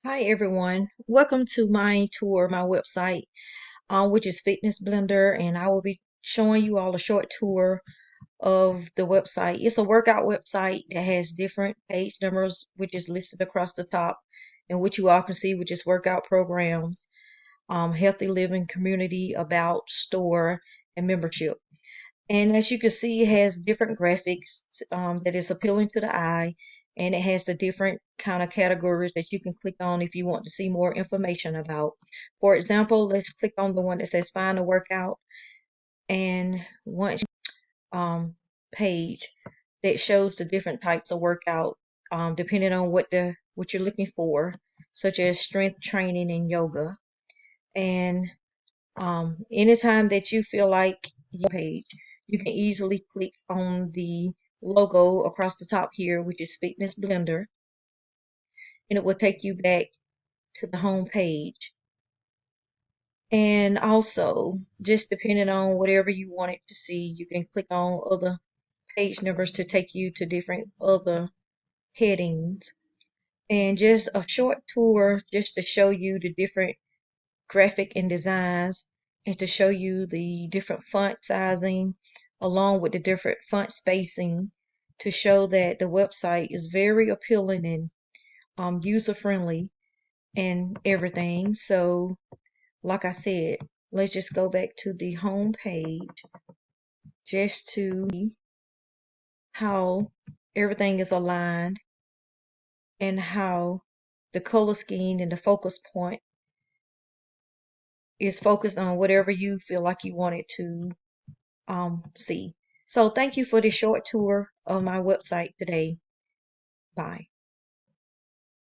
Hi everyone, welcome to my tour, my website, which is Fitness Blender, and I will be showing you all a short tour of the website. It's a workout website that has different page numbers, which is listed across the top, and which you all can see, which is workout programs, healthy living, community, about, store, and membership. And as you can see, it has different graphics that is appealing to the eye, and it has the different kind of categories that you can click on if you want to see more information about. For example, let's click on the one that says find a workout, and once page that shows the different types of workout depending on what you're looking for, such as strength training and yoga. And anytime that you feel like your page, you can easily click on the logo across the top here, which is Fitness Blender, and it will take you back to the home page. And also, just depending on whatever you want it to see, you can click on other page numbers to take you to different other headings. And just a short tour just to show you the different graphic and designs, and to show you the different font sizing along with the different font spacing, to show that the website is very appealing and user friendly and everything. So like I said, let's just go back to the home page just to see how everything is aligned and how the color scheme and the focus point is focused on whatever you feel like you want it to see. So thank you for this short tour of my website today. Bye.